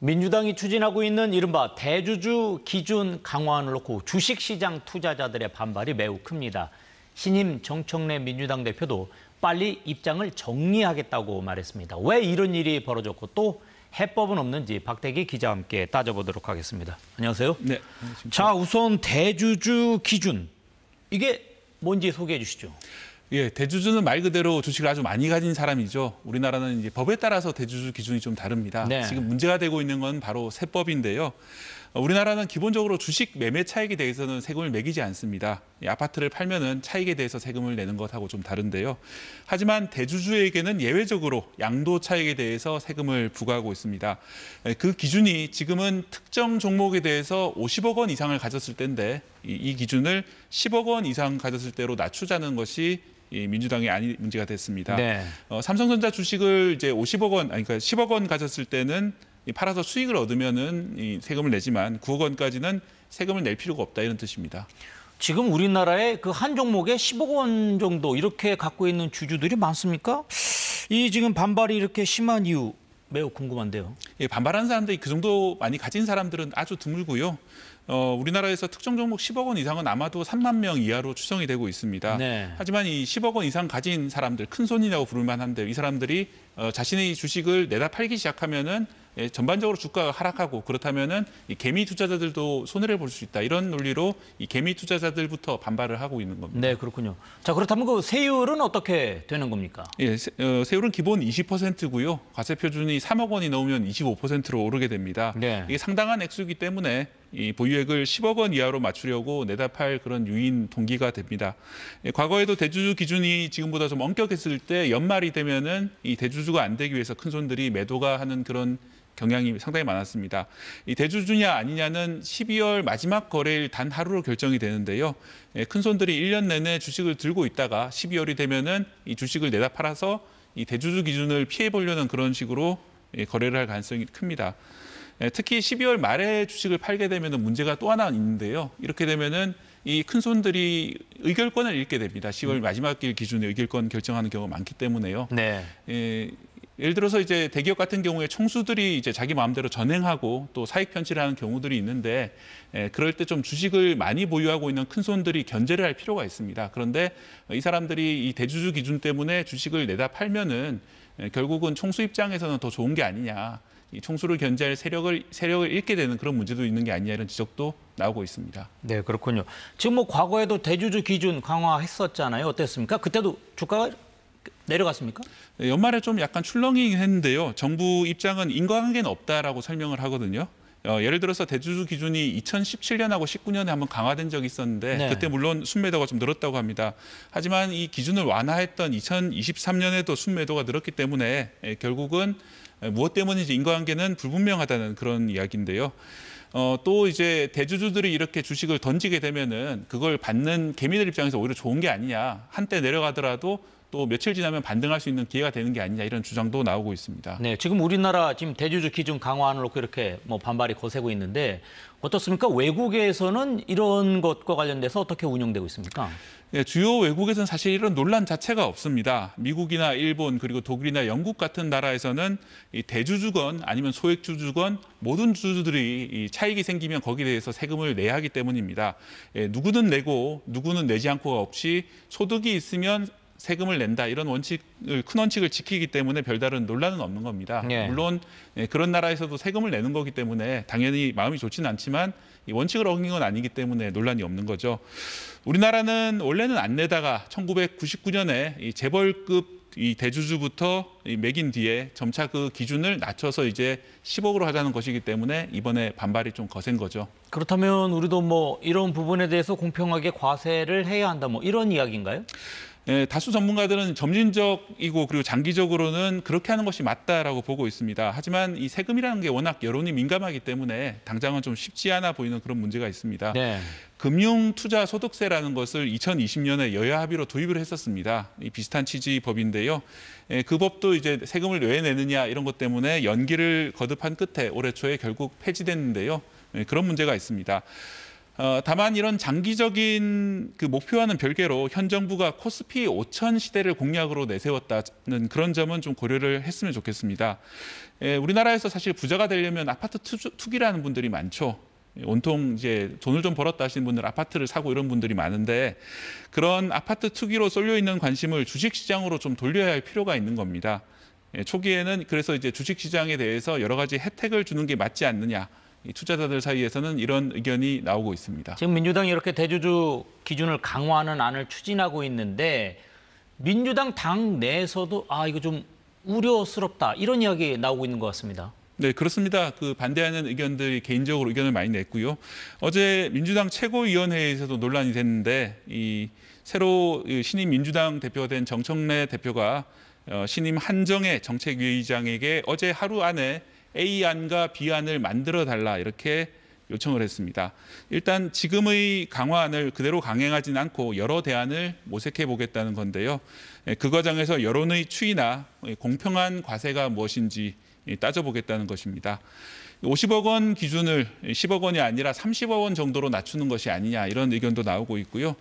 민주당이 추진하고 있는 이른바 대주주 기준 강화안을 놓고 주식시장 투자자들의 반발이 매우 큽니다. 신임 정청래 민주당 대표도 빨리 입장을 정리하겠다고 말했습니다. 왜 이런 일이 벌어졌고 또 해법은 없는지 박대기 기자와 함께 따져보도록 하겠습니다. 안녕하세요. 네. 자, 우선 대주주 기준, 이게 뭔지 소개해 주시죠. 예, 대주주는 말 그대로 주식을 아주 많이 가진 사람이죠. 우리나라는 이제 법에 따라서 대주주 기준이 좀 다릅니다. 네. 지금 문제가 되고 있는 건 바로 세법인데요. 우리나라는 기본적으로 주식 매매 차익에 대해서는 세금을 매기지 않습니다. 아파트를 팔면은 차익에 대해서 세금을 내는 것하고 좀 다른데요. 하지만 대주주에게는 예외적으로 양도 차익에 대해서 세금을 부과하고 있습니다. 그 기준이 지금은 특정 종목에 대해서 50억 원 이상을 가졌을 때인데 이 기준을 10억 원 이상 가졌을 때로 낮추자는 것이 민주당의 문제가 됐습니다. 네. 삼성전자 주식을 이제 50억 원, 그러니까 10억 원 가졌을 때는 팔아서 수익을 얻으면은 이 세금을 내지만 9억 원까지는 세금을 낼 필요가 없다 이런 뜻입니다. 지금 우리나라에 그 한 종목에 10억 원 정도 이렇게 갖고 있는 주주들이 많습니까? 이 지금 반발이 이렇게 심한 이유 매우 궁금한데요. 예, 반발하는 사람들이 그 정도 많이 가진 사람들은 아주 드물고요. 우리나라에서 특정 종목 10억 원 이상은 아마도 3만 명 이하로 추정이 되고 있습니다. 네. 하지만 이 10억 원 이상 가진 사람들, 큰 손이라고 부를 만한데 이 사람들이 자신의 주식을 내다 팔기 시작하면은 전반적으로 주가가 하락하고 그렇다면은 이 개미 투자자들도 손해를 볼 수 있다. 이런 논리로 이 개미 투자자들부터 반발을 하고 있는 겁니다. 네, 그렇군요. 자, 그렇다면 그 세율은 어떻게 되는 겁니까? 예, 세율은 기본 20%고요. 과세 표준이 3억 원이 넘으면 25%로 오르게 됩니다. 네. 이게 상당한 액수이기 때문에 이 보유액을 10억 원 이하로 맞추려고 내다 팔 그런 유인 동기가 됩니다. 과거에도 대주주 기준이 지금보다 좀 엄격했을 때 연말이 되면은 이 대주주가 안 되기 위해서 큰 손들이 매도가 하는 그런 경향이 상당히 많았습니다. 이 대주주냐 아니냐는 12월 마지막 거래일 단 하루로 결정이 되는데요. 큰 손들이 1년 내내 주식을 들고 있다가 12월이 되면은 이 주식을 내다 팔아서 이 대주주 기준을 피해 보려는 그런 식으로 거래를 할 가능성이 큽니다. 특히 12월 말에 주식을 팔게 되면 문제가 또 하나 있는데요. 이렇게 되면은 이 큰 손들이 의결권을 잃게 됩니다. 10월 마지막 일 기준에 의결권 결정하는 경우가 많기 때문에요. 네. 예를 들어서 이제 대기업 같은 경우에 총수들이 이제 자기 마음대로 전행하고 또 사익 편취를 하는 경우들이 있는데 그럴 때 좀 주식을 많이 보유하고 있는 큰 손들이 견제를 할 필요가 있습니다. 그런데 이 사람들이 이 대주주 기준 때문에 주식을 내다 팔면은 결국은 총수 입장에서는 더 좋은 게 아니냐. 이 총수를 견제할 세력을 잃게 되는 그런 문제도 있는 게 아니냐 이런 지적도 나오고 있습니다. 네, 그렇군요. 지금 뭐 과거에도 대주주 기준 강화했었잖아요. 어땠습니까? 그때도 주가가 내려갔습니까? 연말에 좀 약간 출렁이긴 했는데요. 정부 입장은 인과관계는 없다라고 설명을 하거든요. 예를 들어서 대주주 기준이 2017년하고 19년에 한번 강화된 적이 있었는데 네. 그때 물론 순매도가 좀 늘었다고 합니다. 하지만 이 기준을 완화했던 2023년에도 순매도가 늘었기 때문에 결국은 무엇 때문인지 인과관계는 불분명하다는 그런 이야기인데요. 또 이제 대주주들이 이렇게 주식을 던지게 되면은 그걸 받는 개미들 입장에서 오히려 좋은 게 아니냐. 한때 내려가더라도 또 며칠 지나면 반등할 수 있는 기회가 되는 게 아니냐 이런 주장도 나오고 있습니다. 네, 지금 우리나라 지금 대주주 기준 강화안을 놓고 이렇게 뭐 반발이 거세고 있는데 어떻습니까? 외국에서는 이런 것과 관련돼서 어떻게 운영되고 있습니까? 네, 주요 외국에서는 사실 이런 논란 자체가 없습니다. 미국이나 일본 그리고 독일이나 영국 같은 나라에서는 이 대주주건 아니면 소액주주건 모든 주주들이 이 차익이 생기면 거기에 대해서 세금을 내야 하기 때문입니다. 누구는 내고 누구는 내지 않고가 없이 소득이 있으면 세금을 낸다 이런 큰 원칙을 지키기 때문에 별다른 논란은 없는 겁니다. 네. 물론 그런 나라에서도 세금을 내는 거기 때문에 당연히 마음이 좋지는 않지만 이 원칙을 어긴 건 아니기 때문에 논란이 없는 거죠. 우리나라는 원래는 안 내다가 1999년에 이 재벌급 이 대주주부터 매긴 뒤에 점차 그 기준을 낮춰서 이제 10억으로 하자는 것이기 때문에 이번에 반발이 좀 거센 거죠. 그렇다면 우리도 뭐 이런 부분에 대해서 공평하게 과세를 해야 한다 뭐 이런 이야기인가요? 다수 전문가들은 점진적이고 그리고 장기적으로는 그렇게 하는 것이 맞다라고 보고 있습니다. 하지만 이 세금이라는 게 워낙 여론이 민감하기 때문에 당장은 좀 쉽지 않아 보이는 그런 문제가 있습니다. 네. 금융투자소득세라는 것을 2020년에 여야 합의로 도입을 했었습니다. 이 비슷한 취지 법인데요. 그 법도 이제 세금을 왜 내느냐 이런 것 때문에 연기를 거듭한 끝에 올해 초에 결국 폐지됐는데요. 그런 문제가 있습니다. 다만 이런 장기적인 그 목표와는 별개로 현 정부가 코스피 5천 시대를 공약으로 내세웠다는 그런 점은 좀 고려를 했으면 좋겠습니다. 우리나라에서 사실 부자가 되려면 아파트 투기라는 분들이 많죠. 온통 이제 돈을 좀 벌었다 하시는 분들 아파트를 사고 이런 분들이 많은데 그런 아파트 투기로 쏠려 있는 관심을 주식시장으로 좀 돌려야 할 필요가 있는 겁니다. 초기에는 그래서 이제 주식시장에 대해서 여러 가지 혜택을 주는 게 맞지 않느냐. 투자자들 사이에서는 이런 의견이 나오고 있습니다. 지금 민주당이 이렇게 대주주 기준을 강화하는 안을 추진하고 있는데 민주당 당 내에서도 이거 좀 우려스럽다 이런 이야기 나오고 있는 것 같습니다. 네, 그렇습니다. 그 반대하는 의견들이 개인적으로 의견을 많이 냈고요. 어제 민주당 최고위원회에서도 논란이 됐는데 이 새로 신임 민주당 대표가 된 정청래 대표가 신임 한정혜 정책위의장에게 어제 하루 안에 A안과 B안을 만들어 달라 이렇게 요청을 했습니다. 일단 지금의 강화안을 그대로 강행하진 않고 여러 대안을 모색해 보겠다는 건데요. 그 과정에서 여론의 추이나 공평한 과세가 무엇인지 따져보겠다는 것입니다. 50억 원 기준을 10억 원이 아니라 30억 원 정도로 낮추는 것이 아니냐 이런 의견도 나오고 있고요.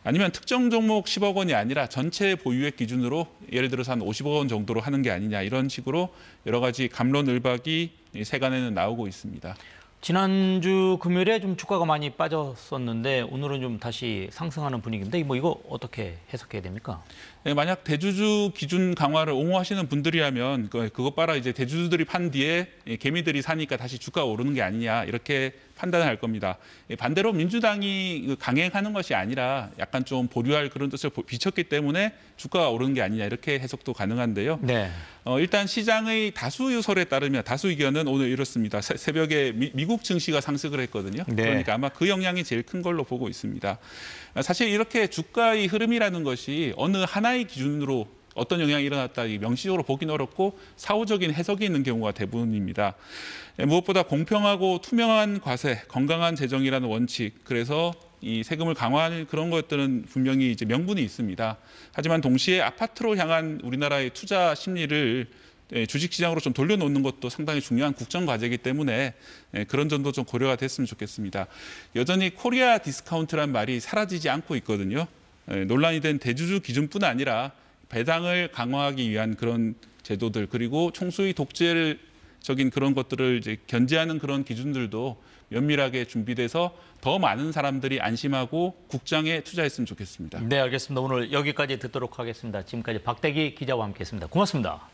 아니면 특정 종목 10억 원이 아니라 전체 보유액 기준으로 예를 들어서 한 50억 원 정도로 하는 게 아니냐 이런 식으로 여러 가지 갑론을박이 세간에는 나오고 있습니다. 지난주 금요일에 좀 주가가 많이 빠졌었는데 오늘은 좀 다시 상승하는 분위기인데 이거 어떻게 해석해야 됩니까? 네, 만약 대주주 기준 강화를 옹호하시는 분들이라면 그것 봐라 이제 대주주들이 판 뒤에 개미들이 사니까 다시 주가가 오르는 게 아니냐 이렇게 판단할 겁니다. 반대로 민주당이 강행하는 것이 아니라 약간 좀 보류할 그런 뜻을 비쳤기 때문에 주가가 오르는 게 아니냐 이렇게 해석도 가능한데요. 네. 일단 시장의 다수 유설에 따르면 다수 의견은 오늘 이렇습니다. 새벽에 미국 증시가 상승을 했거든요. 네. 그러니까 아마 그 영향이 제일 큰 걸로 보고 있습니다. 사실 이렇게 주가의 흐름이라는 것이 어느 하나의 기준으로 어떤 영향이 일어났다 명시적으로 보기는 어렵고 사후적인 해석이 있는 경우가 대부분입니다. 무엇보다 공평하고 투명한 과세, 건강한 재정이라는 원칙, 그래서 이 세금을 강화하는 그런 것들은 분명히 이제 명분이 있습니다. 하지만 동시에 아파트로 향한 우리나라의 투자 심리를 주식시장으로 좀 돌려놓는 것도 상당히 중요한 국정 과제이기 때문에 그런 점도 좀 고려가 됐으면 좋겠습니다. 여전히 코리아 디스카운트란 말이 사라지지 않고 있거든요. 논란이 된 대주주 기준뿐 아니라 배당을 강화하기 위한 그런 제도들 그리고 총수의 독재적인 그런 것들을 이제 견제하는 그런 기준들도 면밀하게 준비돼서 더 많은 사람들이 안심하고 국장에 투자했으면 좋겠습니다. 네, 알겠습니다. 오늘 여기까지 듣도록 하겠습니다. 지금까지 박대기 기자와 함께했습니다. 고맙습니다.